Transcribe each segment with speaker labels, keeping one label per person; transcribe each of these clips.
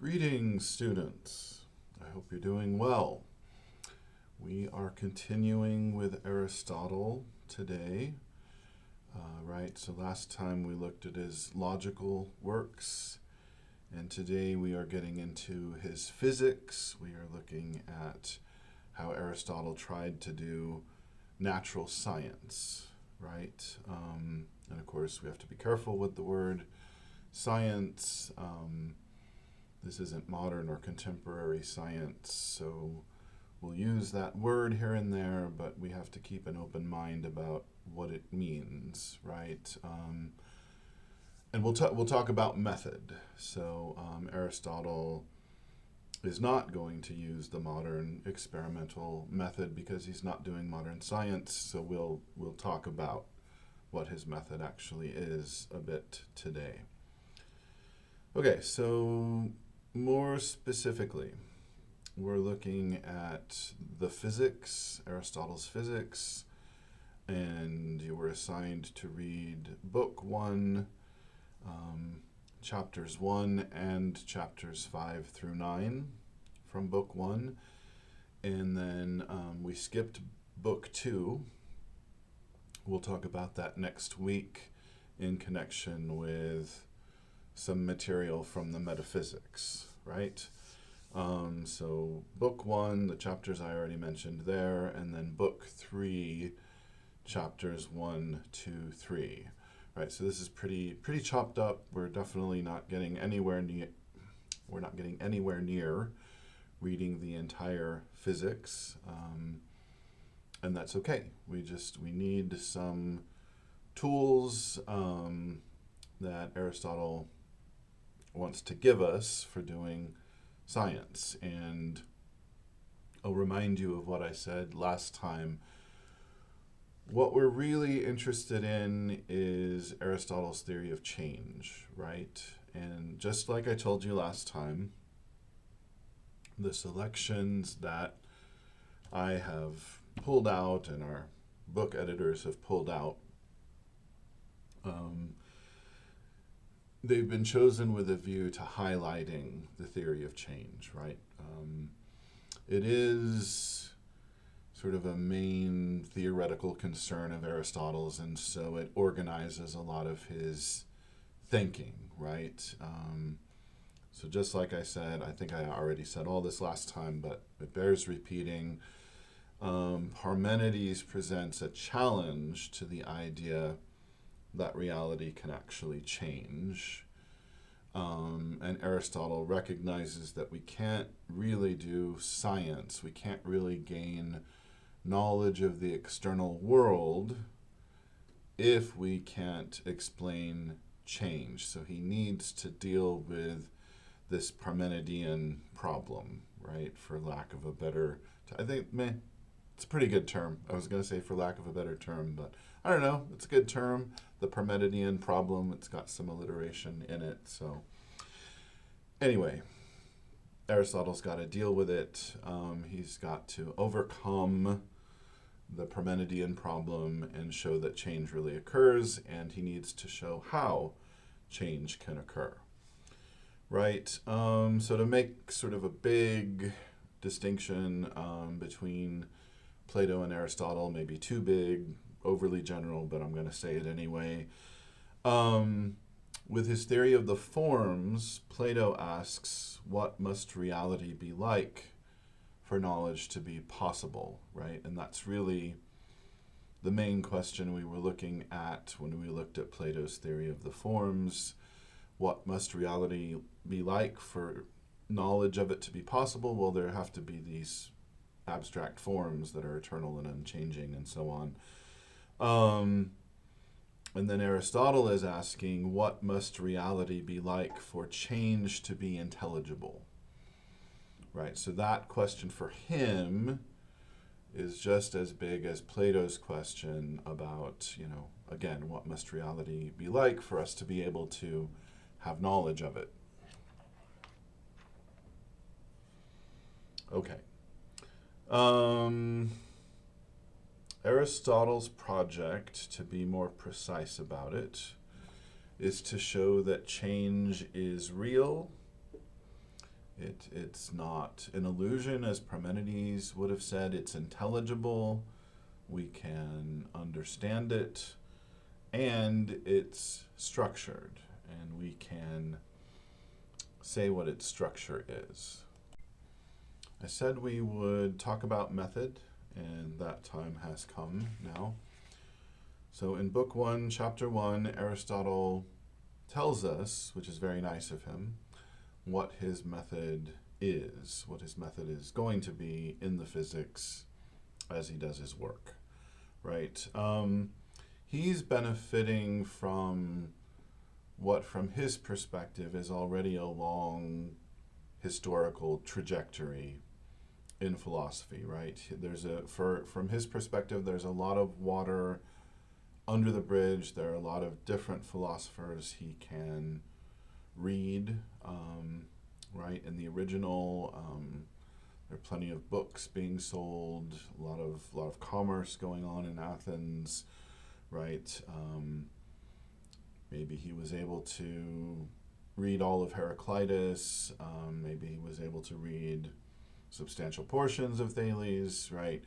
Speaker 1: Greetings, students. I hope you're doing well. We are continuing with Aristotle today, right? So last time we looked at his logical works, and today we are getting into his physics. We are looking at how Aristotle tried to do natural science, right? And of course, we have to be careful with the word science. This isn't modern or contemporary science, so we'll use that word here and there, but we have to keep an open mind about what it means, right? And we'll talk about method. So Aristotle is not going to use the modern experimental method because he's not doing modern science. So we'll talk about what his method actually is a bit today. Okay, so more specifically, we're looking at the physics, Aristotle's physics, and you were assigned to read book 1, chapters 1 and chapters 5 through 9 from book 1. And then we skipped book 2. We'll talk about that next week in connection with some material from the metaphysics, right? So book 1, the chapters I already mentioned there, and then book 3, chapters 1, 2, 3. Right, so this is pretty chopped up. We're definitely not getting anywhere near. We're not getting anywhere near reading the entire physics, and that's okay. We need some tools that Aristotle wants to give us for doing science. And I'll remind you of what I said last time. What we're really interested in is Aristotle's theory of change, right? And just like I told you last time, the selections that I have pulled out and our book editors have pulled out, they've been chosen with a view to highlighting the theory of change, right? It is sort of a main theoretical concern of Aristotle's, and so it organizes a lot of his thinking, right? So just like I said, I think I already said all this last time, but it bears repeating. Parmenides presents a challenge to the idea that reality can actually change. And Aristotle recognizes that we can't really do science, we can't really gain knowledge of the external world if we can't explain change. So he needs to deal with this Parmenidean problem, right? For lack of a better, I think, it's a pretty good term. I was going to say for lack of a better term, but I don't know. It's a good term. The Parmenidean problem. It's got some alliteration in it. So anyway, Aristotle's got to deal with it. He's got to overcome the Parmenidean problem and show that change really occurs, and he needs to show how change can occur, right? So to make sort of a big distinction between Plato and Aristotle, maybe too big, overly general, but I'm going to say it anyway. With his theory of the forms, Plato asks, what must reality be like for knowledge to be possible, right? And that's really the main question we were looking at when we looked at Plato's theory of the forms. What must reality be like for knowledge of it to be possible? Well, there have to be these abstract forms that are eternal and unchanging and so on. And then Aristotle is asking, what must reality be like for change to be intelligible? Right, so that question for him is just as big as Plato's question about, again, what must reality be like for us to be able to have knowledge of it? Okay. Aristotle's project, to be more precise about it, is to show that change is real It's not an illusion, as Parmenides would have said. It's intelligible. We can understand it, and it's structured, and we can say what its structure is. I said we would talk about method, and that time has come now. So in Book 1, Chapter 1, Aristotle tells us, which is very nice of him, what his method is, what his method is going to be in the physics as he does his work, right? He's benefiting from what, from his perspective, is already a long historical trajectory in philosophy, right? From his perspective, there's a lot of water under the bridge. There are a lot of different philosophers he can read, right? In the original, there are plenty of books being sold, a lot of commerce going on in Athens, right? Maybe he was able to read all of Heraclitus. Maybe he was able to read substantial portions of Thales, right?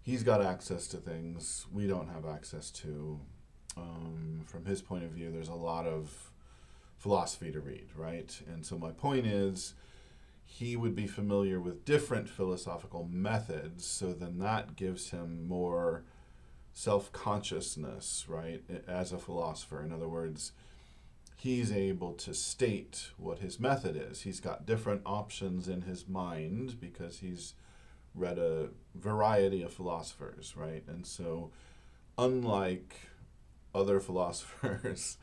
Speaker 1: He's got access to things we don't have access to. From his point of view, there's a lot of philosophy to read, right? And so my point is, he would be familiar with different philosophical methods, so then that gives him more self-consciousness, right, as a philosopher. In other words, he's able to state what his method is. He's got different options in his mind because he's read a variety of philosophers, right? And so, unlike other philosophers,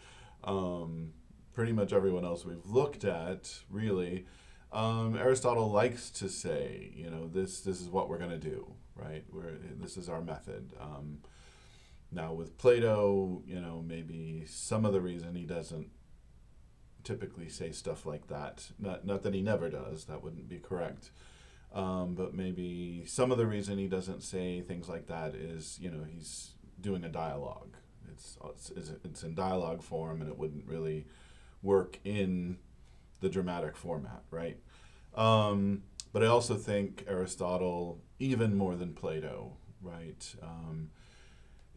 Speaker 1: pretty much everyone else we've looked at, really, Aristotle likes to say, this is what we're going to do, right? This is our method. Now with Plato, maybe some of the reason he doesn't typically say stuff like that, not that he never does, that wouldn't be correct, but maybe some of the reason he doesn't say things like that is, he's doing a dialogue. It's in dialogue form, and it wouldn't really work in the dramatic format, right? But I also think Aristotle, even more than Plato, right,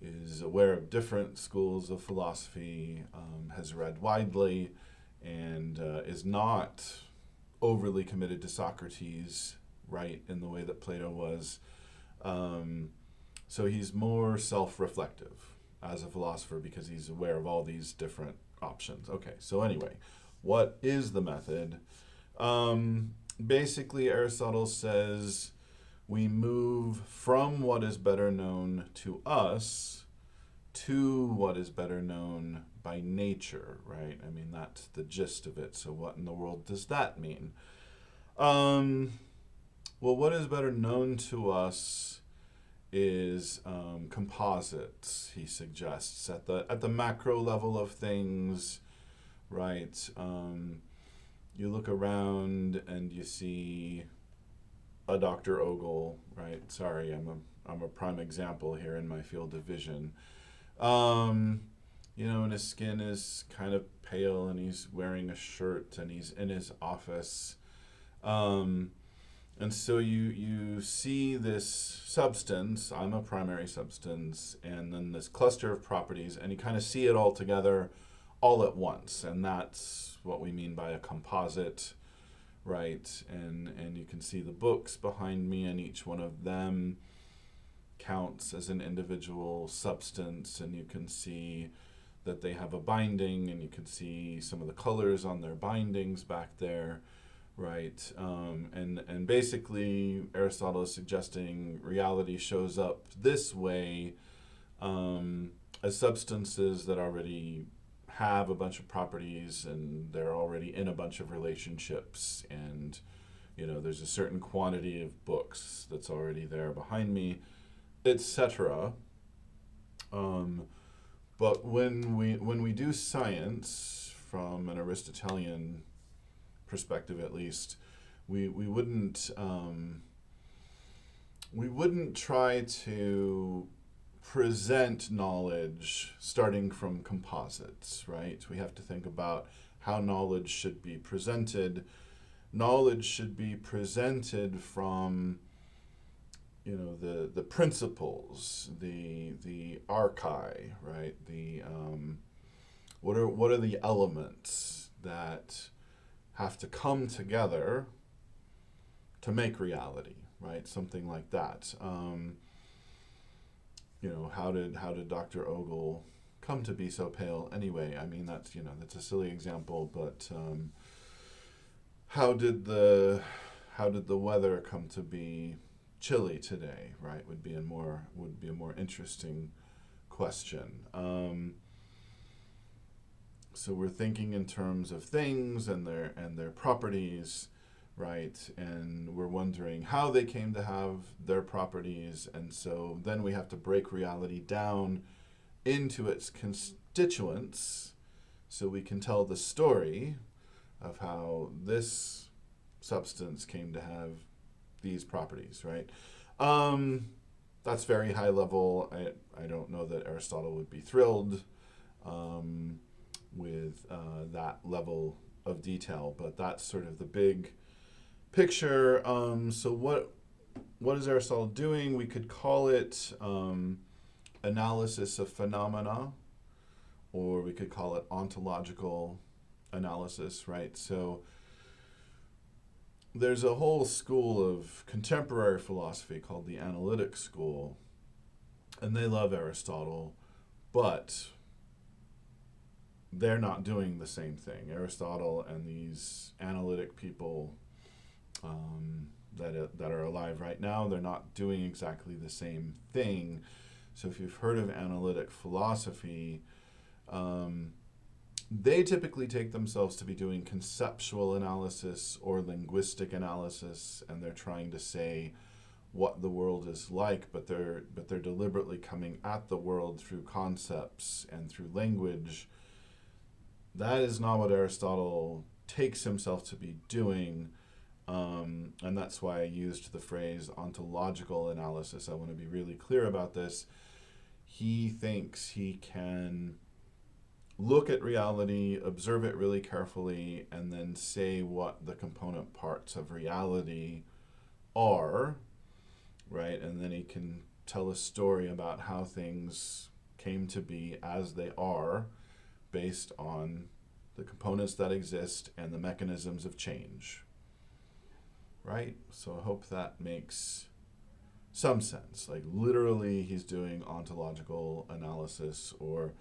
Speaker 1: is aware of different schools of philosophy, has read widely, and is not overly committed to Socrates, right, in the way that Plato was. So he's more self-reflective as a philosopher because he's aware of all these different options. Okay, so anyway, what is the method? Basically, Aristotle says we move from what is better known to us to what is better known by nature, right? I mean, that's the gist of it. So what in the world does that mean? Well, what is better known to us is composites, he suggests, at the macro level of things, right? You look around and you see a Dr. Ogle, right? Sorry, I'm a prime example here in my field of vision. And his skin is kind of pale, and he's wearing a shirt, and he's in his office. And so you see this substance, I'm a primary substance, and then this cluster of properties, and you kind of see it all together all at once. And that's what we mean by a composite, right? And you can see the books behind me, and each one of them counts as an individual substance, and you can see that they have a binding, and you can see some of the colors on their bindings back there, right? And basically Aristotle is suggesting reality shows up this way, as substances that already have a bunch of properties, and they're already in a bunch of relationships, and there's a certain quantity of books that's already there behind me, etc. But when we do science from an Aristotelian perspective, at least, we wouldn't try to present knowledge starting from composites, right? We have to think about how knowledge should be presented, knowledge should be presented from, the principles, the archai, right? The what are the elements that have to come together to make reality, right? Something like that. How did Dr. Ogle come to be so pale anyway? I mean, that's a silly example, but how did the weather come to be chilly today? Right, would be a more interesting question. So we're thinking in terms of things and their properties, right? And we're wondering how they came to have their properties, and so then we have to break reality down into its constituents so we can tell the story of how this substance came to have these properties, right? That's very high level. I don't know that Aristotle would be thrilled with that level of detail, but that's sort of the big picture. So what is Aristotle doing? We could call it analysis of phenomena, or we could call it ontological analysis, right? So there's a whole school of contemporary philosophy called the analytic school, and they love Aristotle, but they're not doing the same thing. Aristotle and these analytic people that are alive right now, they're not doing exactly the same thing. So if you've heard of analytic philosophy, they typically take themselves to be doing conceptual analysis or linguistic analysis, and they're trying to say what the world is like, but they're deliberately coming at the world through concepts and through language. That is not what Aristotle takes himself to be doing, and that's why I used the phrase ontological analysis. I want to be really clear about this. He thinks he can look at reality, observe it really carefully, and then say what the component parts of reality are, right? And then he can tell a story about how things came to be as they are based on the components that exist and the mechanisms of change, right? So I hope that makes some sense. Like literally he's doing ontological analysis, or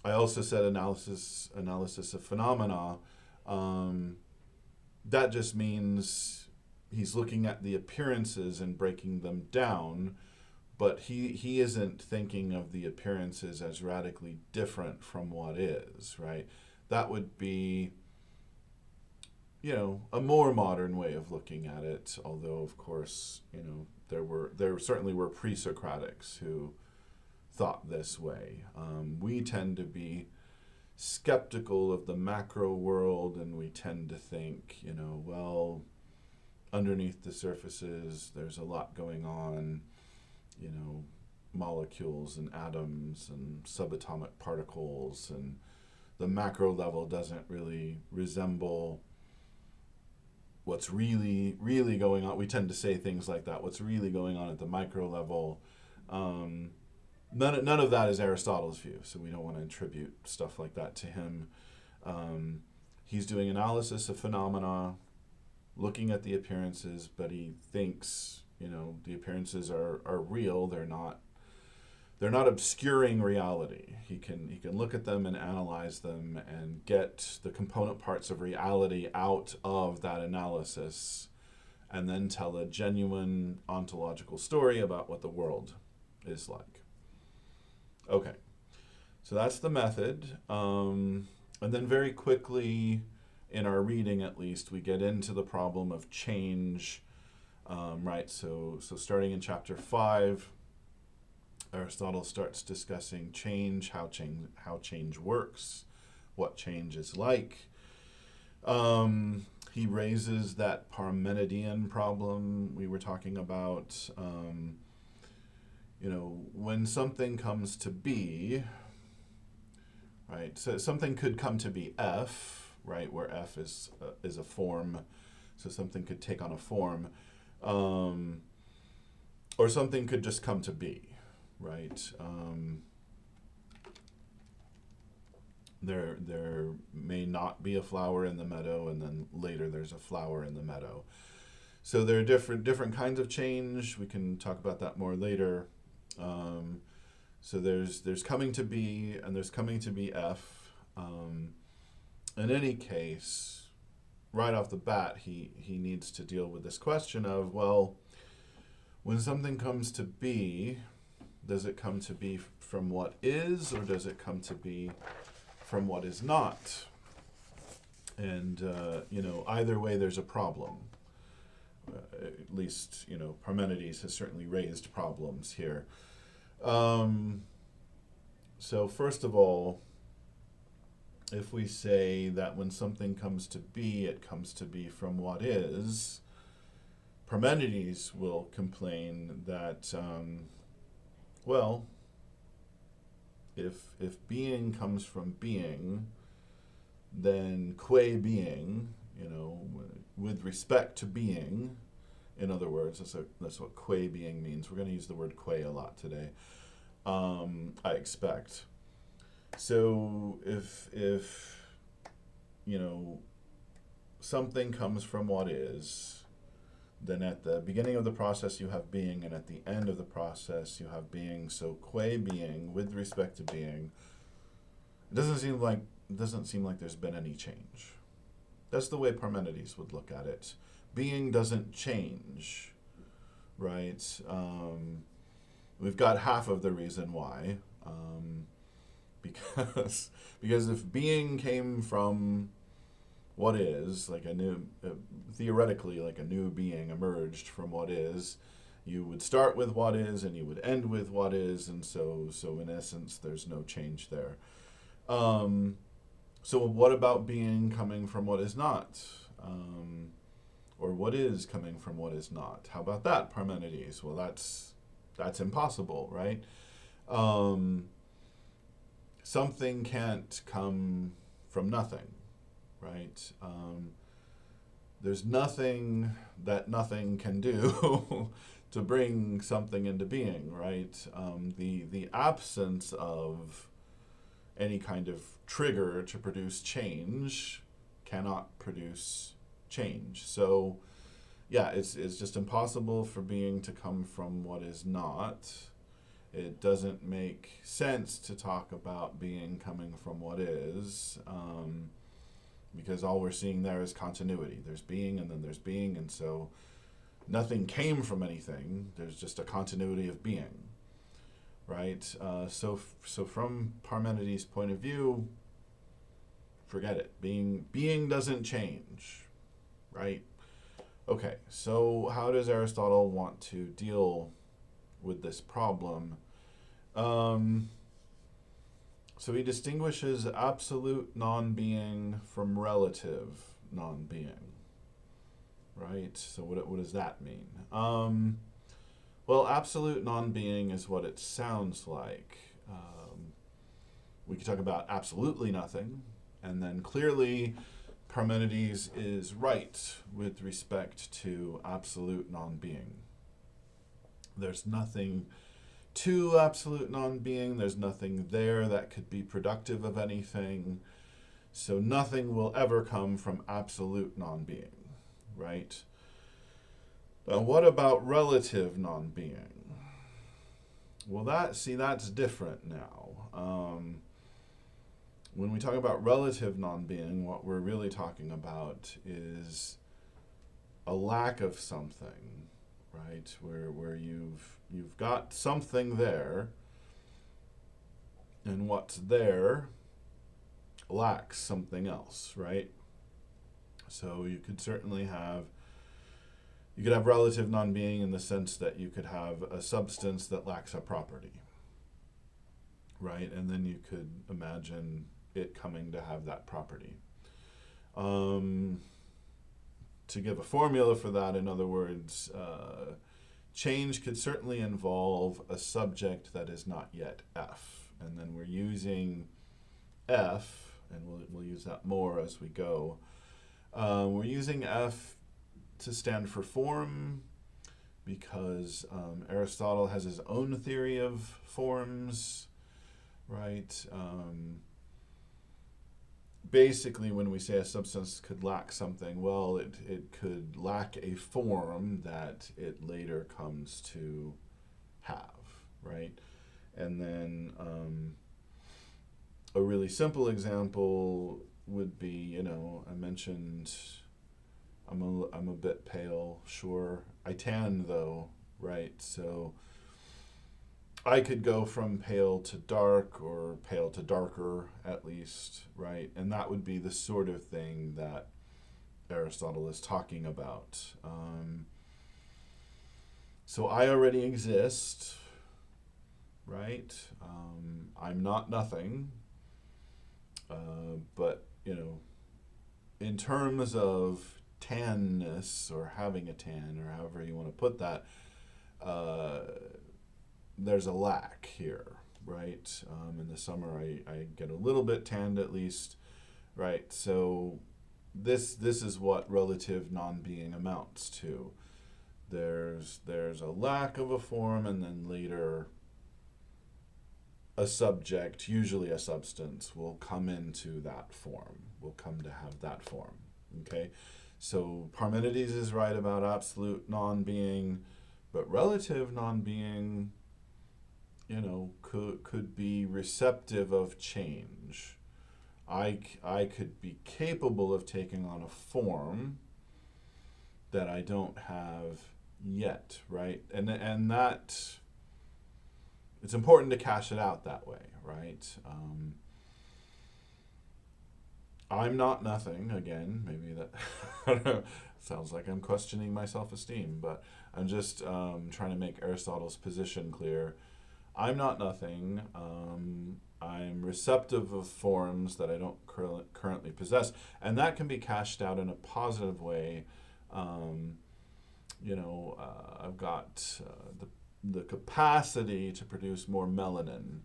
Speaker 1: I also said analysis of phenomena. That just means he's looking at the appearances and breaking them down, but he isn't thinking of the appearances as radically different from what is, right? That would be, a more modern way of looking at it, although of course, there certainly were pre-Socratics who thought this way. We tend to be skeptical of the macro world, and we tend to think, well, underneath the surfaces, there's a lot going on, molecules and atoms and subatomic particles, and the macro level doesn't really resemble what's really, really going on. We tend to say things like that, what's really going on at the micro level. None of that is Aristotle's view, so we don't want to attribute stuff like that to him. He's doing analysis of phenomena, looking at the appearances, but he thinks, the appearances are real. They're not obscuring reality. He can look at them and analyze them and get the component parts of reality out of that analysis, and then tell a genuine ontological story about what the world is like. Okay, so that's the method. And then very quickly, in our reading at least, we get into the problem of change, right? So starting in chapter 5, Aristotle starts discussing change, how change works, what change is like. He raises that Parmenidean problem we were talking about. When something comes to be, right? So something could come to be F, right, where F is a form So something could take on a form, or something could just come to be, right? There may not be a flower in the meadow, and then later there's a flower in the meadow. So there are different kinds of change. We can talk about that more later. So there's coming to be and there's coming to be F. In any case, right off the bat, he needs to deal with this question of, well, when something comes to be, does it come to be from what is, or does it come to be from what is not? And either way, there's a problem. At least, Parmenides has certainly raised problems here. So first of all, if we say that when something comes to be, it comes to be from what is, Parmenides will complain that, if being comes from being, then qua being, with respect to being, in other words, that's what qua being means. We're going to use the word qua a lot today, I expect. So if something comes from what is, then at the beginning of the process you have being, and at the end of the process you have being. So qua being, with respect to being, it doesn't seem like there's been any change. That's the way Parmenides would look at it. Being doesn't change, right? We've got half of the reason why, because if being came from what is, like theoretically, like a new being emerged from what is, you would start with what is and you would end with what is, and so in essence there's no change there. So what about being coming from what is not? Or what is coming from what is not? How about that, Parmenides? Well, that's impossible, right? Something can't come from nothing, right? There's nothing that nothing can do to bring something into being, right? The absence of any kind of trigger to produce change cannot produce change. So yeah, it's just impossible for being to come from what is not. It doesn't make sense to talk about being coming from what is, because all we're seeing there is continuity. There's being and then there's being, and so nothing came from anything. There's just a continuity of being, right? So from Parmenides' point of view, forget it. Being doesn't change, right? Okay, so how does Aristotle want to deal with this problem? So he distinguishes absolute non-being from relative non-being, right? So what does that mean? Well, absolute non-being is what it sounds like. We could talk about absolutely nothing, and then clearly Parmenides is right with respect to absolute non-being. There's nothing to absolute non-being. There's nothing there that could be productive of anything. So nothing will ever come from absolute non-being, right? Now, what about relative non-being? Well, that's different now. When we talk about relative non-being, what we're really talking about is a lack of something, right? Where you've got something there, and what's there lacks something else, right? So you could have relative non-being in the sense that you could have a substance that lacks a property, right? And then you could imagine it coming to have that property. To give a formula for that, in other words, change could certainly involve a subject that is not yet F. And then we're using F, and we'll use that more as we go. We're using F to stand for form because Aristotle has his own theory of forms, right? Basically, when we say a substance could lack something, well, it could lack a form that it later comes to have, right? And then a really simple example would be, I mentioned I'm a bit pale, sure. I tan though, right? So I could go from pale to dark or pale to darker at least, right? And that would be the sort of thing that Aristotle is talking about. So I already exist, right? I'm not nothing. But, in terms of tanness or having a tan or however you want to put that, there's a lack here, right? In the summer, I get a little bit tanned at least, right? So this is what relative non-being amounts to. There's a lack of a form, and then later a subject, usually a substance, will come into that form, will come to have that form, okay? So Parmenides is right about absolute non-being, but relative non-being, could be receptive of change. I could be capable of taking on a form that I don't have yet, right? And that, it's important to cash it out that way, right? I'm not nothing, again, maybe that I don't know, sounds like I'm questioning my self-esteem, but I'm just trying to make Aristotle's position clear. I'm not nothing. I'm receptive of forms that I don't currently possess, and that can be cashed out in a positive way. I've got the capacity to produce more melanin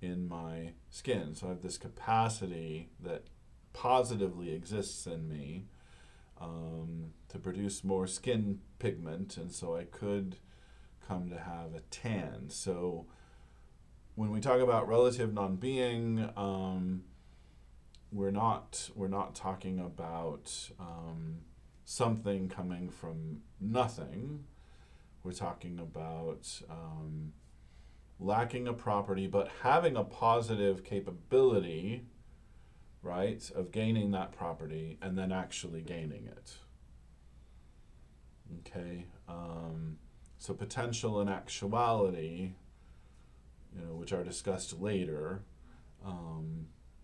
Speaker 1: in my skin. So I have this capacity that positively exists in me to produce more skin pigment, and so I could come to have a tan. So when we talk about relative non-being, we're not talking about something coming from nothing. We're talking about lacking a property, but having a positive capability, right, of gaining that property and then actually gaining it. Okay, so potential and actuality, which are discussed later,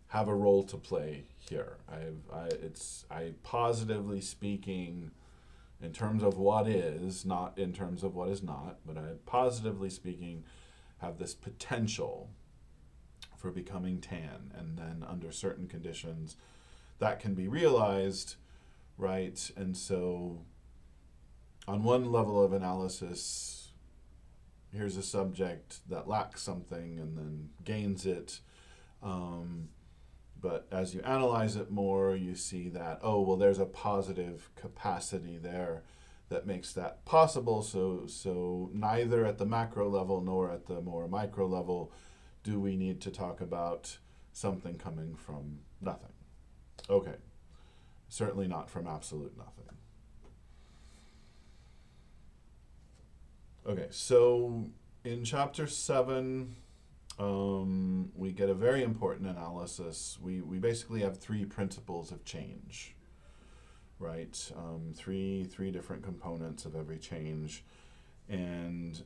Speaker 1: have a role to play here. I positively speaking, in terms of what is, not in terms of what is not, but I positively speaking have this potential for becoming tan, and then under certain conditions that can be realized, right? And so on one level of analysis, here's a subject that lacks something and then gains it. But as you analyze it more, you see that, there's a positive capacity there that makes that possible. So neither at the macro level nor at the more micro level do we need to talk about something coming from nothing. Okay, certainly not from absolute nothing. Okay, so in chapter 7, we get a very important analysis. We basically have 3 principles of change, right? Three different components of every change, and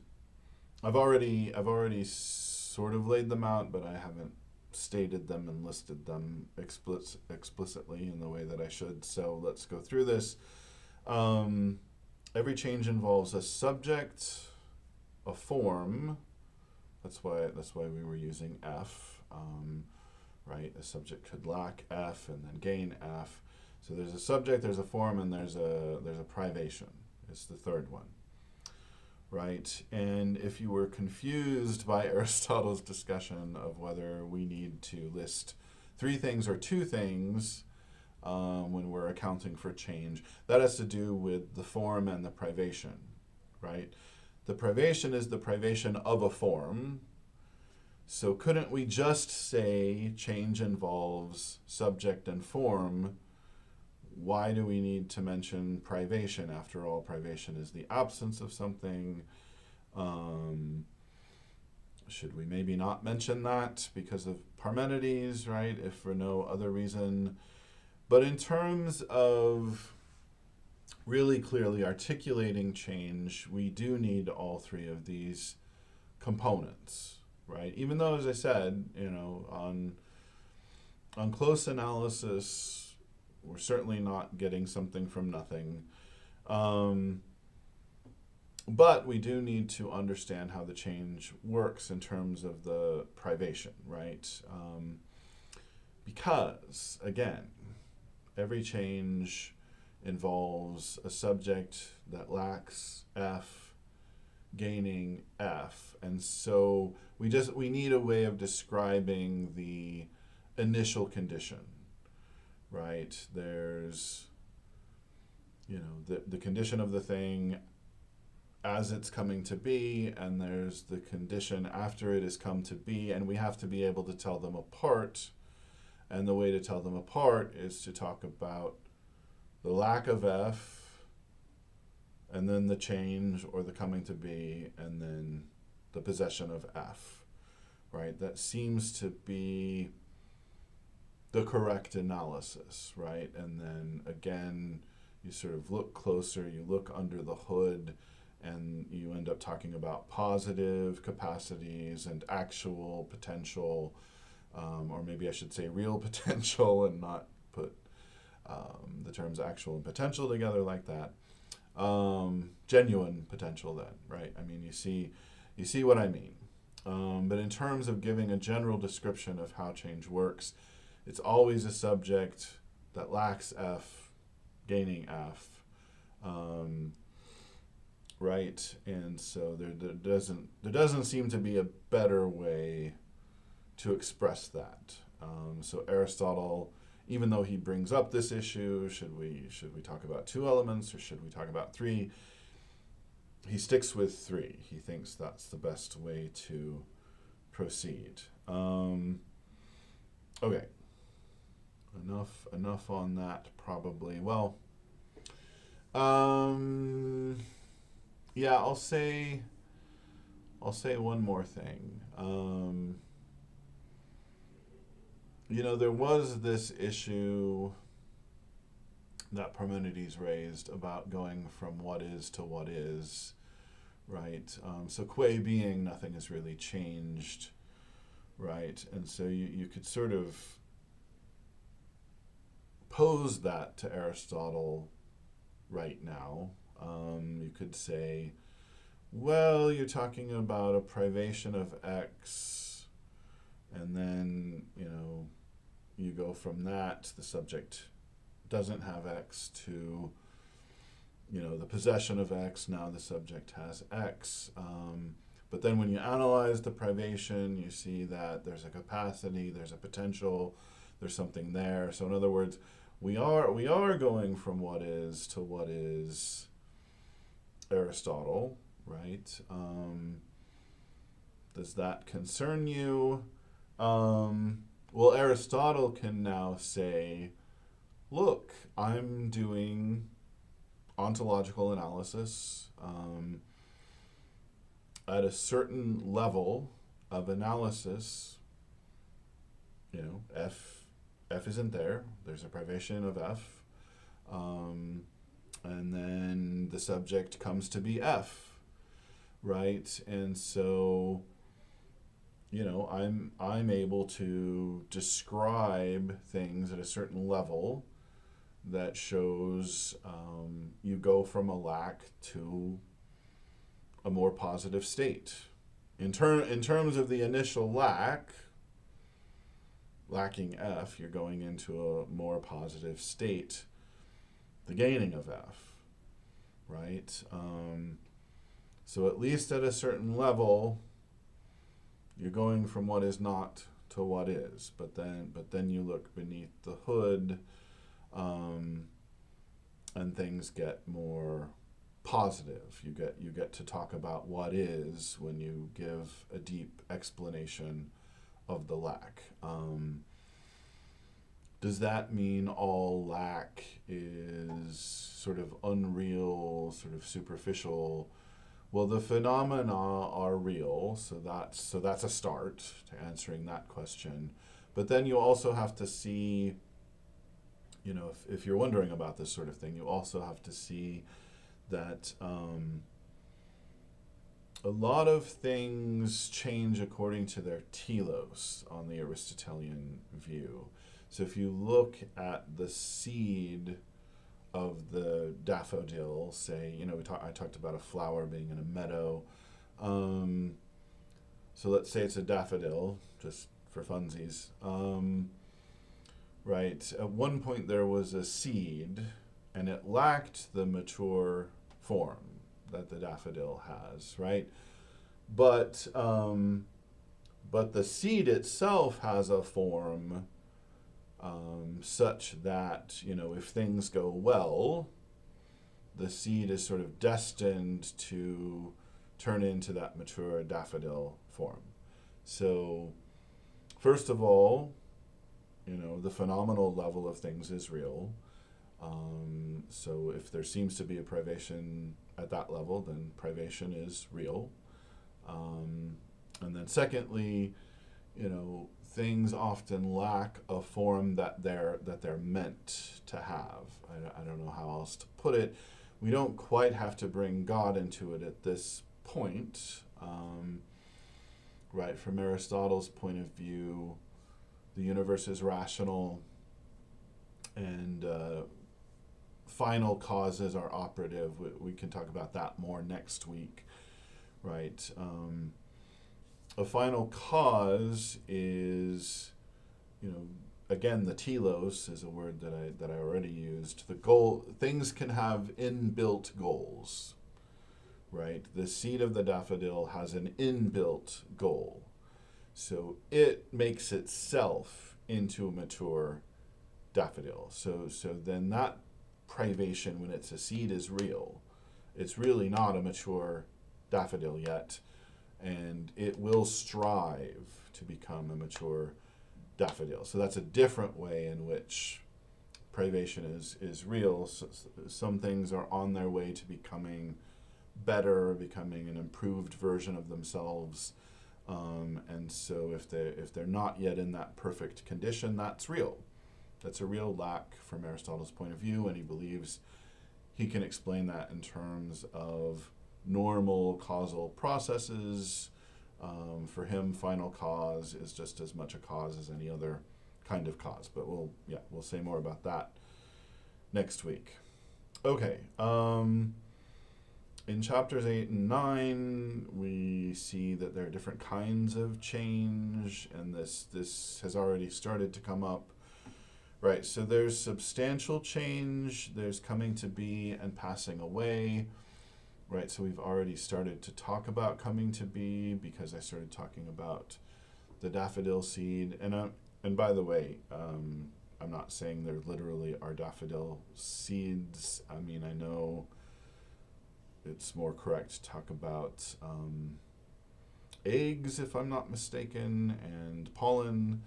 Speaker 1: I've already sort of laid them out, but I haven't stated them and listed them explicitly in the way that I should. So let's go through this. Every change involves a subject, a form. That's why we were using F, right? A subject could lack F and then gain F. So there's a subject, there's a form, and there's a privation. It's the third one, right? And if you were confused by Aristotle's discussion of whether we need to list 3 things or 2 things, when we're accounting for change. That has to do with the form and the privation, right? The privation is the privation of a form. So couldn't we just say change involves subject and form? Why do we need to mention privation? After all, privation is the absence of something. Should we maybe not mention that because of Parmenides, right? If for no other reason. But in terms of really clearly articulating change, we do need all three of these components, right? Even though, as I said, on close analysis, we're certainly not getting something from nothing. But we do need to understand how the change works in terms of the privation, right? Because, again, every change involves a subject that lacks F gaining F. And so we need a way of describing the initial condition, right? There's, the condition of the thing as it's coming to be, and there's the condition after it has come to be, and we have to be able to tell them apart. And the way to tell them apart is to talk about the lack of F, and then the change or the coming to be, and then the possession of F, right? That seems to be the correct analysis, right? And then again, you sort of look closer, you look under the hood, and you end up talking about positive capacities and actual potential, or maybe I should say real potential and not put the terms actual and potential together like that. Genuine potential then, right? I mean, you see what I mean. But in terms of giving a general description of how change works, it's always a subject that lacks F gaining F. Right, and so there doesn't seem to be a better way to express that. So Aristotle, even though he brings up this issue, should we talk about two elements or should we talk about three? He sticks with three. He thinks that's the best way to proceed. Okay, enough on that probably. Well. Yeah, I'll say one more thing. There was this issue that Parmenides raised about going from what is to what is, right? So qua being, nothing has really changed, right? And so you could sort of pose that to Aristotle right now. You could say, well, you're talking about a privation of X, and then, you go from that, the subject doesn't have X, to, the possession of X, now the subject has X. But then when you analyze the privation, you see that there's a capacity, there's a potential, there's something there. So in other words, we are going from what is to what is Aristotle, right? Does that concern you? Well, Aristotle can now say, look, I'm doing ontological analysis at a certain level of analysis. F isn't there. There's a privation of F. And then the subject comes to be F, right? And so, I'm able to describe things at a certain level that shows you go from a lack to a more positive state. In terms of the initial lacking F, you're going into a more positive state, the gaining of F, right? So at least at a certain level, you're going from what is not to what is. But then you look beneath the hood, and things get more positive. You get to talk about what is when you give a deep explanation of the lack. Does that mean all lack is sort of unreal, sort of superficial? Well, the phenomena are real, so that's a start to answering that question. But then you also have to see, if you're wondering about this sort of thing, you also have to see that a lot of things change according to their telos on the Aristotelian view. So if you look at the seed of the daffodil, say, I talked about a flower being in a meadow. So let's say it's a daffodil, just for funsies. Right, at one point there was a seed, and it lacked the mature form that the daffodil has, right? But the seed itself has a form such that, if things go well, the seed is sort of destined to turn into that mature daffodil form. So, first of all, the phenomenal level of things is real. So if there seems to be a privation at that level, then privation is real. And then secondly, things often lack a form that they're meant to have. I don't know how else to put it. We don't quite have to bring God into it at this point. Right, from Aristotle's point of view, the universe is rational, and final causes are operative. We can talk about that more next week, right? A final cause is, again, the telos is a word that I already used. The goal, things can have inbuilt goals, right? The seed of the daffodil has an inbuilt goal. So it makes itself into a mature daffodil. So then that privation, when it's a seed, is real. It's really not a mature daffodil yet, and it will strive to become a mature daffodil. So that's a different way in which privation is real. So some things are on their way to becoming better, becoming an improved version of themselves. And so if they're not yet in that perfect condition, that's real. That's a real lack from Aristotle's point of view, and he believes he can explain that in terms of normal causal processes. For him, final cause is just as much a cause as any other kind of cause. But we'll say more about that next week. Okay. In chapters 8 and 9, we see that there are different kinds of change, and this has already started to come up. Right, so there's substantial change, there's coming to be and passing away. Right, so we've already started to talk about coming to be because I started talking about the daffodil seed. And by the way, I'm not saying there literally are daffodil seeds. I mean, I know it's more correct to talk about eggs, if I'm not mistaken, and pollen.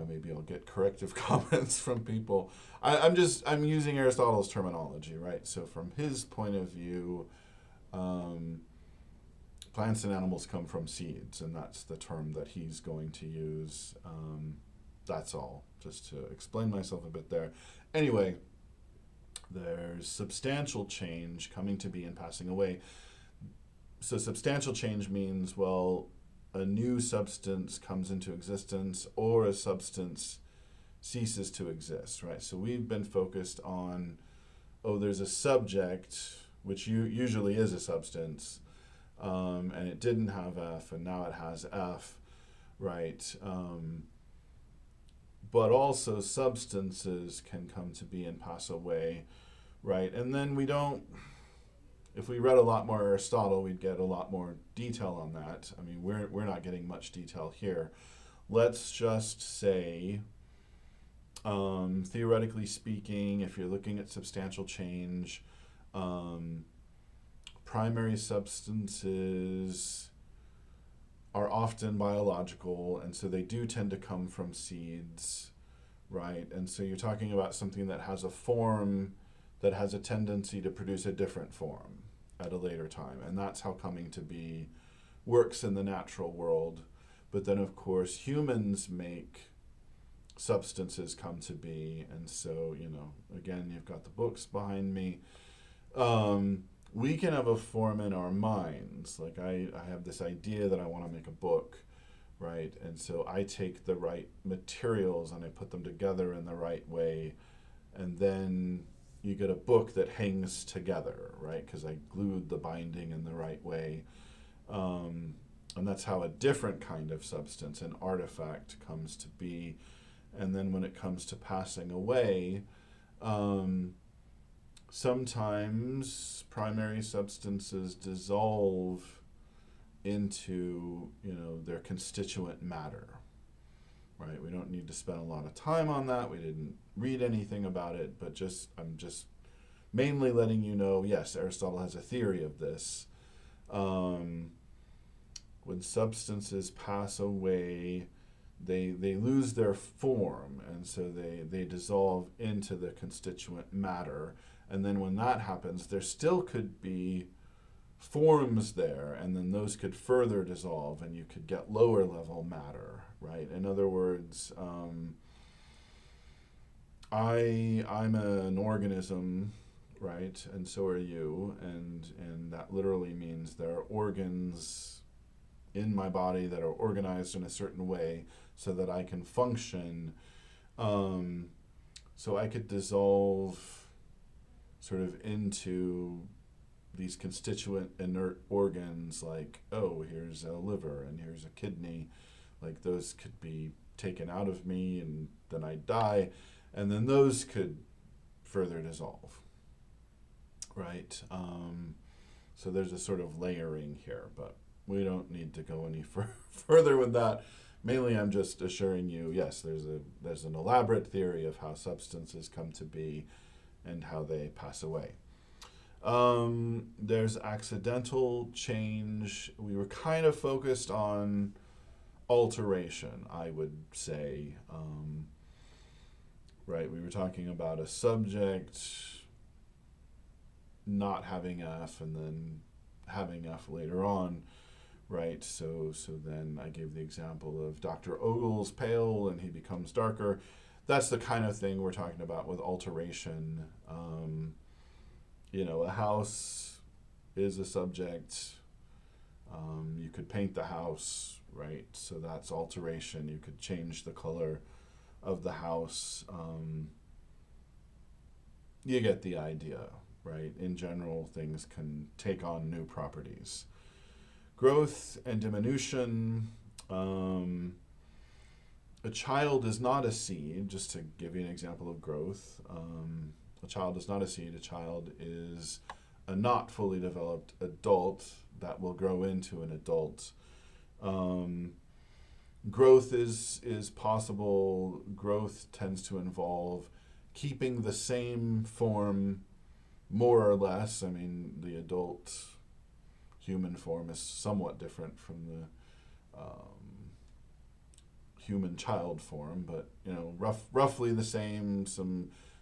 Speaker 1: Maybe I'll get corrective comments from people. I'm using Aristotle's terminology, right? So from his point of view, plants and animals come from seeds, and that's the term that he's going to use. That's all, just to explain myself a bit there. Anyway, there's substantial change coming to be and passing away. So substantial change means, well, a new substance comes into existence or a substance ceases to exist, right? So we've been focused on, there's a subject, which usually is a substance, and it didn't have F, and now it has F, right? But also substances can come to be and pass away, right? And then if we read a lot more Aristotle, we'd get a lot more detail on that. I mean, we're not getting much detail here. Let's just say Theoretically speaking, if you're looking at substantial change, um, primary substances are often biological, and so they do tend to come from seeds, right? And so you're talking about something that has a form that has a tendency to produce a different form at a later time. And that's how coming to be works in the natural world. But then, of course, humans make substances come to be. And so, again, you've got the books behind me. We can have a form in our minds. Like I have this idea that I want to make a book, right? And so I take the right materials and I put them together in the right way. And then you get a book that hangs together, right? Because I glued the binding in the right way. And that's how a different kind of substance, an artifact, comes to be. And then when it comes to passing away, sometimes primary substances dissolve into, their constituent matter, right? We don't need to spend a lot of time on that. We didn't read anything about it, but I'm just mainly letting you know, yes, Aristotle has a theory of this. When substances pass away, they lose their form, and so they dissolve into the constituent matter. And then when that happens, there still could be forms there, and then those could further dissolve, and you could get lower level matter, right? In other words, I'm an organism, right, and so are you, and that literally means there are organs in my body that are organized in a certain way so that I can function. So I could dissolve sort of into these constituent inert organs, like, oh, here's a liver and here's a kidney. Like, those could be taken out of me and then I'd die, and then those could further dissolve, right? So there's a sort of layering here, but we don't need to go any further with that. Mainly, I'm just assuring you, yes, there's an elaborate theory of how substances come to be and how they pass away. There's accidental change. We were kind of focused on alteration, I would say. Right, we were talking about a subject not having F and then having F later on, right? So then I gave the example of Dr. Ogle's pale and he becomes darker. That's the kind of thing we're talking about with alteration. A house is a subject. You could paint the house, right? So that's alteration. You could change the color of the house. You get the idea, right? In general, things can take on new properties. Growth and diminution. A child is not a seed, just to give you an example of growth. A child is not a seed. A child is a not fully developed adult that will grow into an adult. Growth is possible. Growth tends to involve keeping the same form more or less. I mean, the adult human form is somewhat different from the human child form, but roughly the same.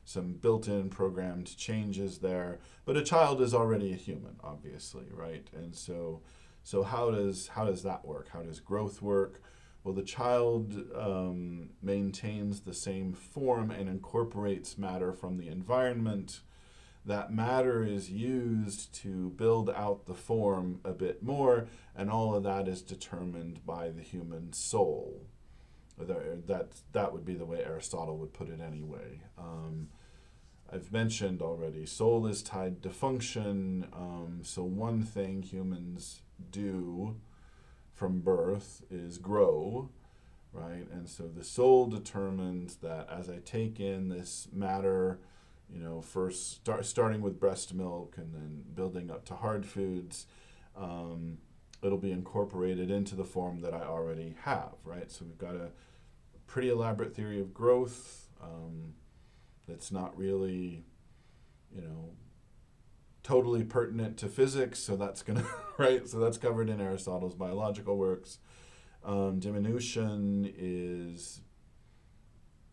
Speaker 1: Some built-in programmed changes there, but a child is already a human, obviously, right? And so how does that work? How does growth work? Well, the child maintains the same form and incorporates matter from the environment. That matter is used to build out the form a bit more, and all of that is determined by the human soul. That would be the way Aristotle would put it anyway. I've mentioned already, soul is tied to function. So one thing humans do from birth is grow, right? And so the soul determines that as I take in this matter, first starting with breast milk and then building up to hard foods, it'll be incorporated into the form that I already have, right? So we've got a pretty elaborate theory of growth. It's not really, you know, totally pertinent to physics, so that's gonna right. So that's covered in Aristotle's biological works. Diminution is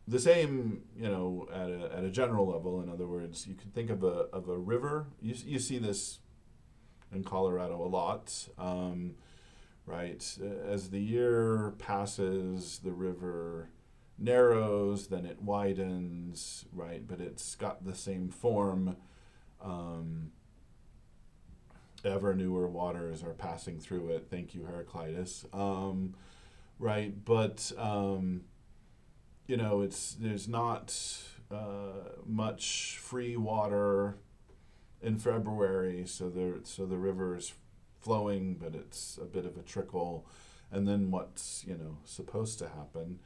Speaker 1: the same, at a general level. In other words, you could think of a river. You see this in Colorado a lot, right? As the year passes, the river narrows, then it widens, right? But it's got the same form. Ever newer waters are passing through it. Thank you, Heraclitus. Right, but there's not much free water in February, so the river is flowing, but it's a bit of a trickle. And then what's supposed to happen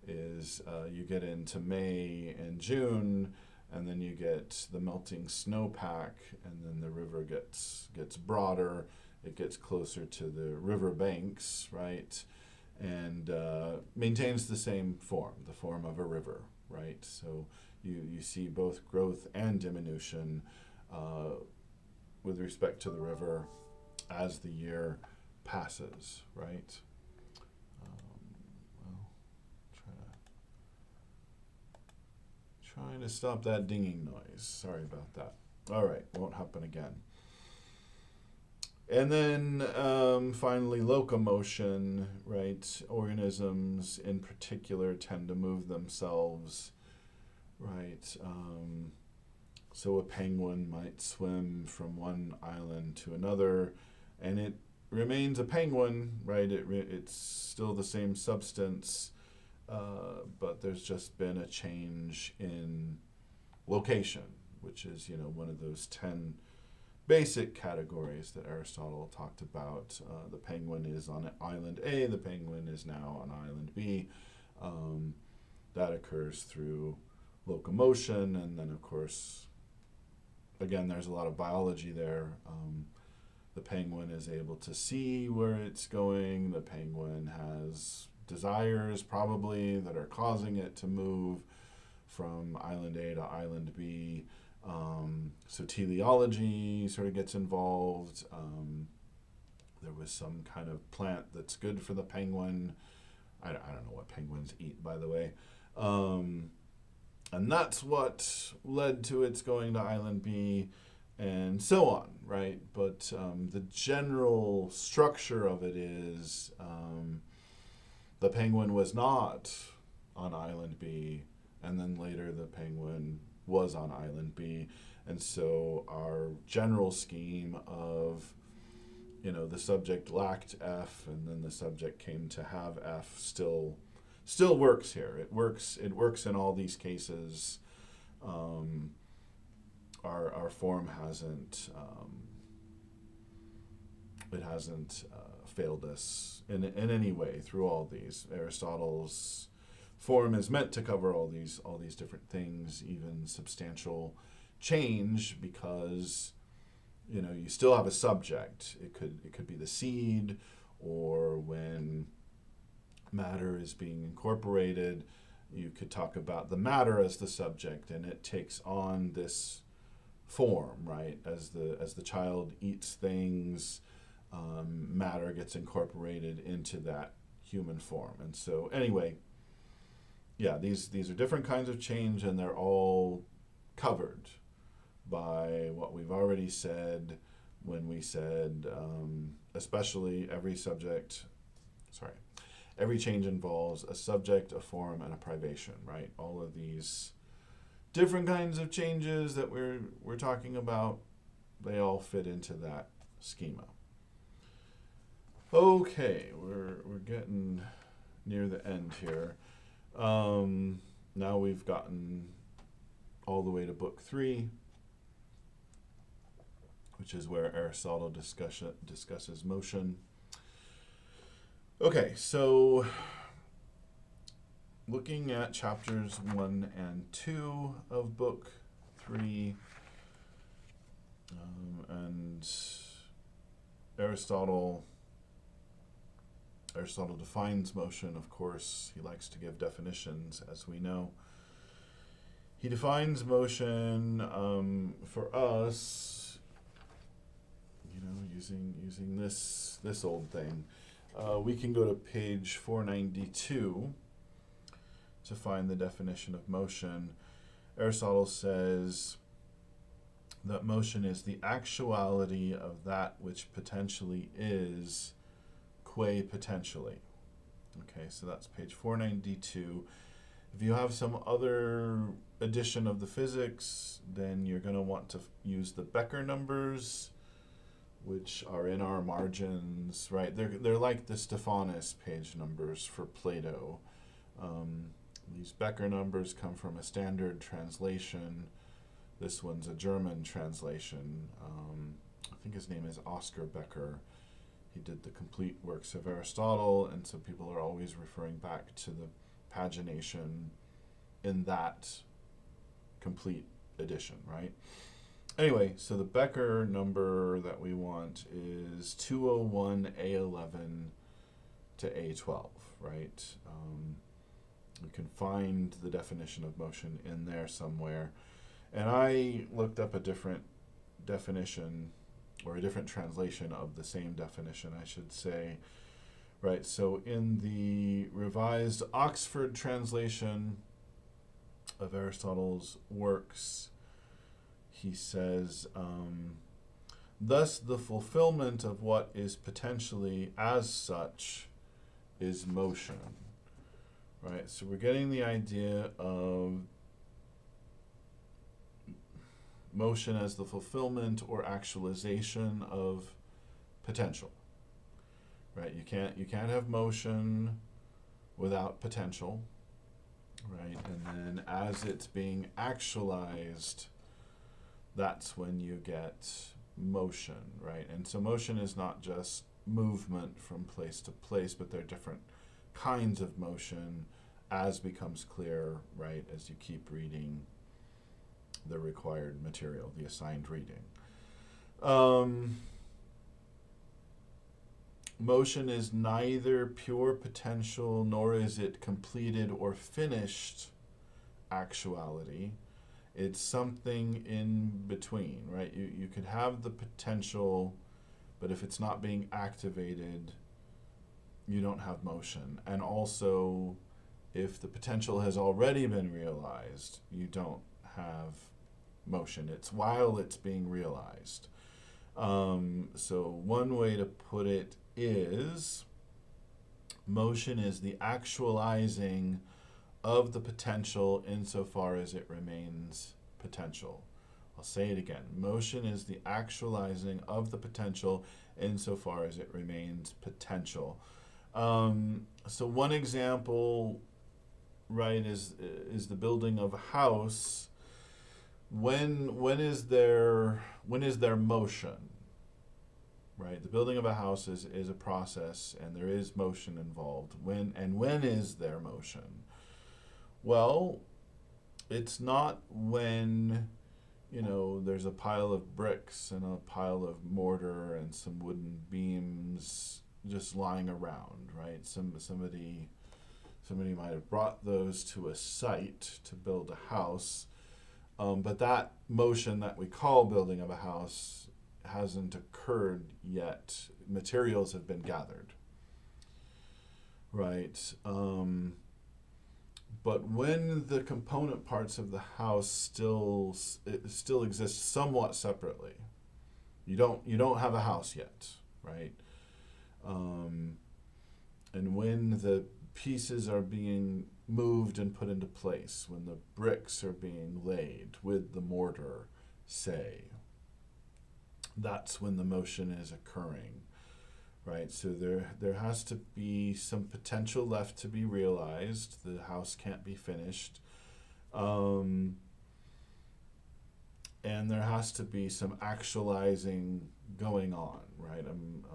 Speaker 1: is you get into May and June, and then you get the melting snowpack, and then the river gets broader. It gets closer to the river banks, right? And maintains the same form, the form of a river, right? So you see both growth and diminution with respect to the river as the year passes, right? Trying to stop that dinging noise. Sorry about that. All right, won't happen again. And then finally, locomotion, right? Organisms in particular tend to move themselves, right? So a penguin might swim from one island to another, and it remains a penguin, right? It's still the same substance, but there's just been a change in location, which is, one of those 10 basic categories that Aristotle talked about. The penguin is on island A, the penguin is now on island B. That occurs through locomotion, and then, of course, again, there's a lot of biology there. The penguin is able to see where it's going. The penguin has desires, probably, that are causing it to move from island A to island B. So teleology sort of gets involved. There was some kind of plant that's good for the penguin. I don't know what penguins eat, by the way. And that's what led to its going to island B, and so on, right? But the general structure of it is the penguin was not on island B, and then later the penguin was on island B. And so our general scheme of, the subject lacked F, and then the subject came to have F still works here. It works in all these cases. Our form hasn't failed us in any way through all these. Aristotle's form is meant to cover all these different things, even substantial change, because you still have a subject. It could be the seed, or when matter is being incorporated, you could talk about the matter as the subject, and it takes on this form, right? As the child eats things, matter gets incorporated into that human form. And so anyway, yeah, these are different kinds of change, and they're all covered by what we've already said when we said, especially every change involves a subject, a form, and a privation, right? All of these different kinds of changes that we're talking about, they all fit into that schema. Okay, we're getting near the end here. Now we've gotten all the way to book 3, which is where Aristotle discusses motion. Okay, so looking at chapters 1 and 2 of book 3, and Aristotle defines motion, of course. He likes to give definitions, as we know. he defines motion for us, using this old thing. We can go to page 492 to find the definition of motion. Aristotle says that motion is the actuality of that which potentially is, qua potentially. Okay, so that's page 492. If you have some other edition of the physics, then you're going to want to use the Becker numbers, which are in our margins, right? They're like the Stephanus page numbers for Plato. These Becker numbers come from a standard translation. This one's a German translation. I think his name is Oscar Becker. He did the complete works of Aristotle, and so people are always referring back to the pagination in that complete edition, right? Anyway, so the Becker number that we want is 201 A11 to A12, right? You can find the definition of motion in there somewhere. And I looked up a different definition, or a different translation of the same definition, I should say. Right, so in the Revised Oxford translation of Aristotle's works, he says, thus the fulfillment of what is potentially as such is motion. Right, so we're getting the idea of motion as the fulfillment or actualization of potential. Right, you can't have motion without potential, right? And then as it's being actualized, that's when you get motion, right? And so motion is not just movement from place to place, but there are different kinds of motion, as becomes clear, right, as you keep reading the required material, the assigned reading. Motion is neither pure potential nor is it completed or finished actuality. It's something in between, right? You could have the potential, but if it's not being activated, you don't have motion. And also, if the potential has already been realized, you don't have motion. It's while it's being realized. So one way to put it is motion is the actualizing of the potential insofar as it remains potential. I'll say it again. Motion is the actualizing of the potential insofar as it remains potential. So one example, right, is the building of a house. When is there motion? Right, the building of a house is a process, and there is motion involved. When is there motion? Well, it's not when, there's a pile of bricks and a pile of mortar and some wooden beams just lying around, right? Somebody might have brought those to a site to build a house, but that motion that we call building of a house hasn't occurred yet. Materials have been gathered, right? But when the component parts of the house still exist somewhat separately, you don't have a house yet, right? And when the pieces are being moved and put into place, when the bricks are being laid with the mortar, say, that's when the motion is occurring, right? So there has to be some potential left to be realized. The house can't be finished. And there has to be some actualizing going on, right? I'm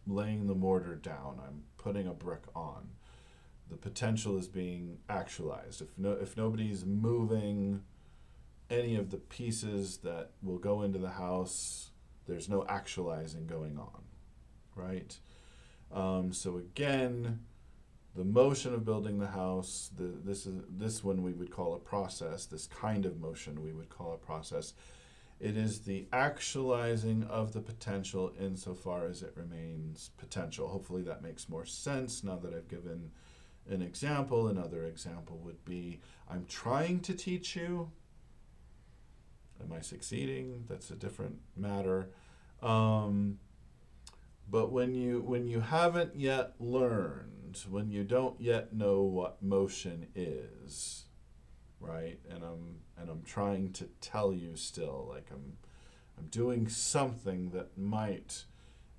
Speaker 1: laying the mortar down. I'm putting a brick on. The potential is being actualized. If nobody's moving any of the pieces that will go into the house, there's no actualizing going on, right? So again, the motion of building the house, this one we would call a process, this kind of motion we would call a process. It is the actualizing of the potential insofar as it remains potential. Hopefully that makes more sense now that I've given an example. Another example would be, I'm trying to teach you. Am I succeeding? That's a different matter. But when you haven't yet learned, when you don't yet know what motion is, right? And I'm trying to tell you still, like I'm doing something that might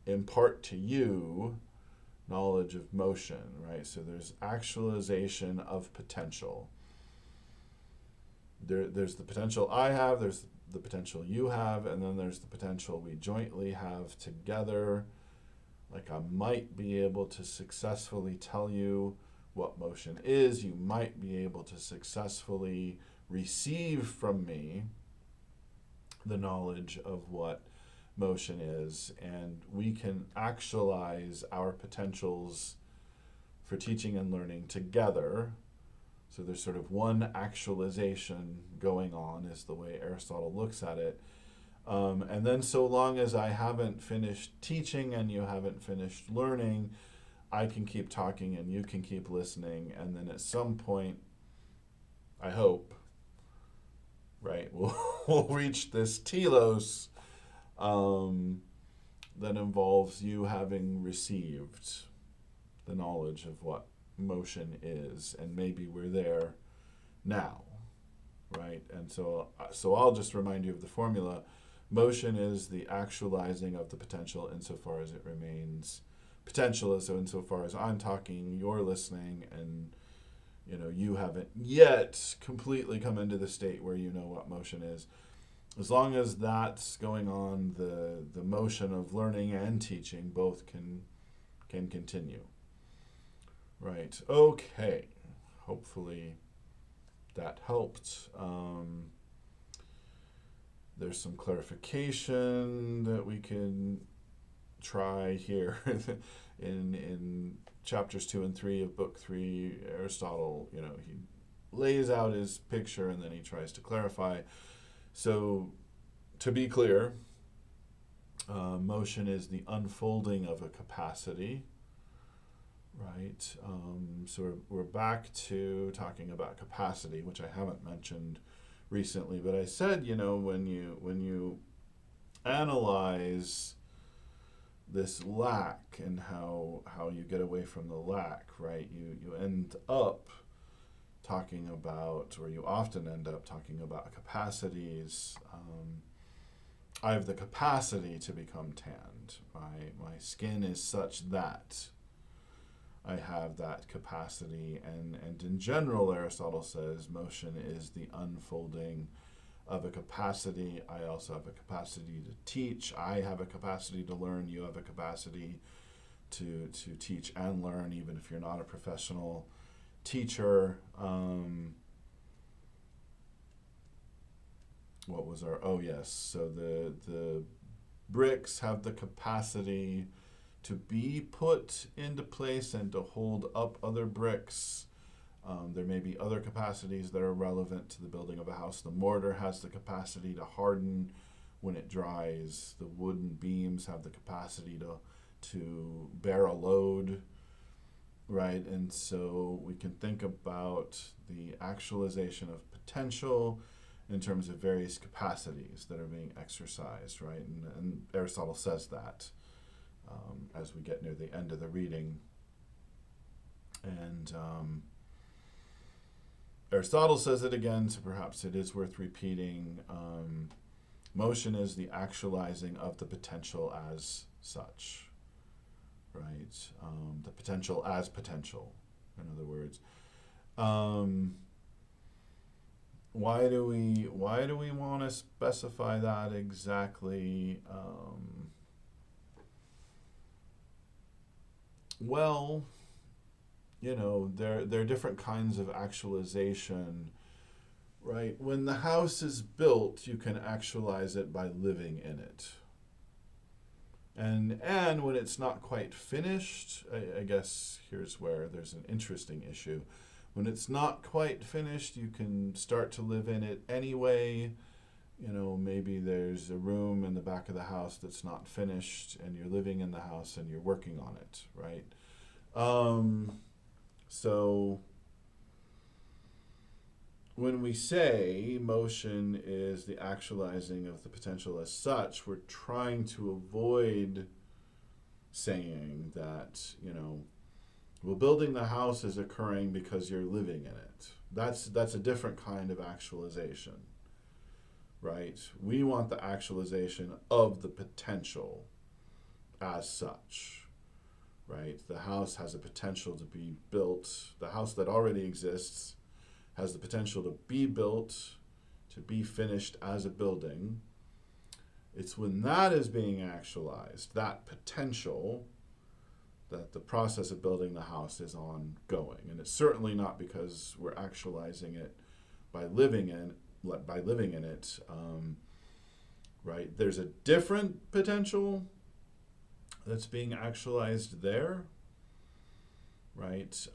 Speaker 1: impart to you knowledge of motion, right? So there's actualization of potential. There's the potential I have, there's the potential you have, and then there's the potential we jointly have together. Like I might be able to successfully tell you what motion is. You might be able to successfully receive from me the knowledge of what motion is, and we can actualize our potentials for teaching and learning together. So there's sort of one actualization going on, is the way Aristotle looks at it. And then so long as I haven't finished teaching and you haven't finished learning, I can keep talking and you can keep listening. And then at some point, I hope, right, we'll reach this telos that involves you having received the knowledge of what motion is. And maybe we're there now, right? And so I'll just remind you of the formula. Motion is the actualizing of the potential insofar as it remains potential. So insofar as I'm talking, you're listening, and you haven't yet completely come into the state where you know what motion is. As long as that's going on, the motion of learning and teaching both can continue. Right. Okay. Hopefully that helped. There's some clarification that we can try here in chapters 2 and 3 of book 3. Aristotle, he lays out his picture and then he tries to clarify. So, to be clear, motion is the unfolding of a capacity, right? So we're back to talking about capacity, which I haven't mentioned recently, but I said, when you analyze this lack and how you get away from the lack, right? You end up talking about, or you often end up talking about capacities. I have the capacity to become tanned. My skin is such that I have that capacity, and in general, Aristotle says motion is the unfolding of a capacity. I also have a capacity to teach. I have a capacity to learn. You have a capacity to teach and learn, even if you're not a professional teacher. What was our? Oh yes. So the bricks have the capacity to be put into place and to hold up other bricks. There may be other capacities that are relevant to the building of a house. The mortar has the capacity to harden when it dries. The wooden beams have the capacity to bear a load, right? And so we can think about the actualization of potential in terms of various capacities that are being exercised, right? And Aristotle says that as we get near the end of the reading. And Aristotle says it again, so perhaps it is worth repeating. Motion is the actualizing of the potential as such, right? The potential as potential, in other words. Why do we want to specify that exactly? Well, there are different kinds of actualization, right? When the house is built, you can actualize it by living in it, And when it's not quite finished, I guess here's where there's an interesting issue. When it's not quite finished, you can start to live in it anyway. Maybe there's a room in the back of the house that's not finished, and you're living in the house and you're working on it, right? So when we say motion is the actualizing of the potential as such, we're trying to avoid saying that, well, building the house is occurring because you're living in it. That's a different kind of actualization, right? We want the actualization of the potential as such, right? The house has a potential to be built. The house that already exists has the potential to be built, to be finished as a building. It's when that is being actualized, that potential, that the process of building the house is ongoing. And it's certainly not because we're actualizing it by living in it, right? There's a different potential that's being actualized there, right?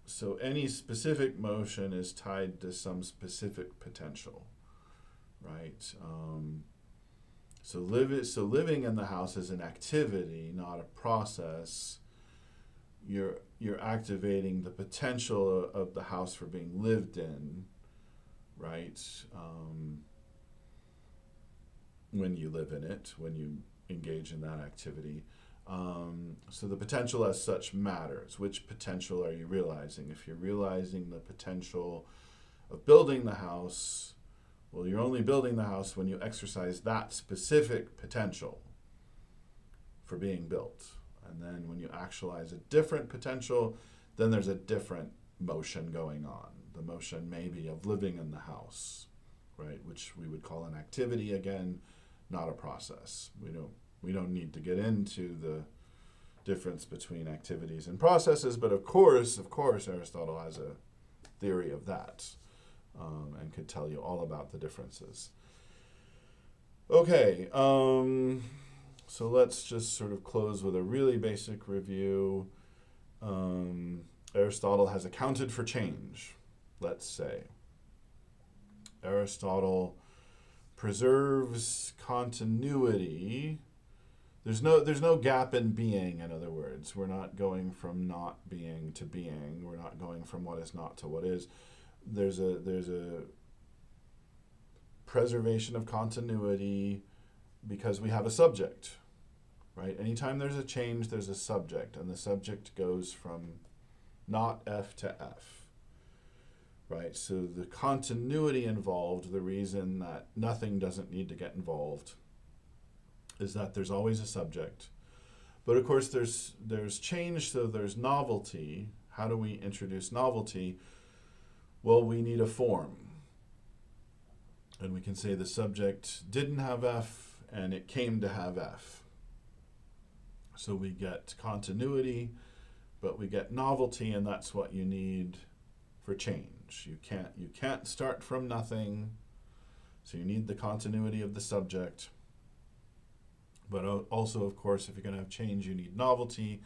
Speaker 1: So any specific motion is tied to some specific potential, right? So living in the house is an activity, not a process. You're activating the potential of the house for being lived in, right? When you live in it, when you engage in that activity. So the potential as such matters. Which potential are you realizing? If you're realizing the potential of building the house, well, you're only building the house when you exercise that specific potential for being built. And then when you actualize a different potential, then there's a different motion going on. The motion maybe of living in the house, right? Which we would call an activity again, not a process. We don't need to get into the difference between activities and processes, but of course, Aristotle has a theory of that, and could tell you all about the differences. Okay, so let's just sort of close with a really basic review. Aristotle has accounted for change, let's say. Aristotle preserves continuity. There's no gap in being, in other words. We're not going from not being to being. We're not going from what is not to what is. There's a preservation of continuity because we have a subject, right? Anytime there's a change, there's a subject, and the subject goes from not F to F, right? So the continuity involved, the reason that nothing doesn't need to get involved, is that there's always a subject. But of course there's change, so there's novelty. How do we introduce novelty? Well, we need a form. And we can say the subject didn't have F and it came to have F. So we get continuity, but we get novelty, and that's what you need for change. You can't start from nothing, so you need the continuity of the subject. But also, of course, if you're going to have change, you need novelty.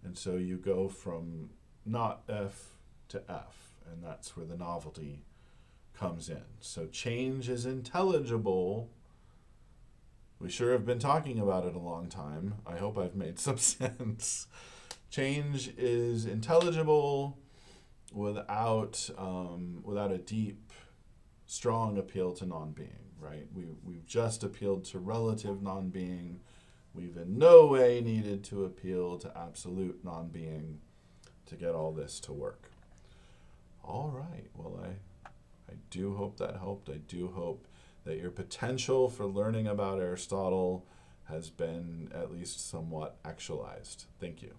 Speaker 1: And so you go from not F to F, and that's where the novelty comes in. So change is intelligible. We sure have been talking about it a long time. I hope I've made some sense. Change is intelligible without a deep, strong appeal to non-being. Right? We've just appealed to relative non-being. We've in no way needed to appeal to absolute non-being to get all this to work. All right. Well, I do hope that helped. I do hope that your potential for learning about Aristotle has been at least somewhat actualized. Thank you.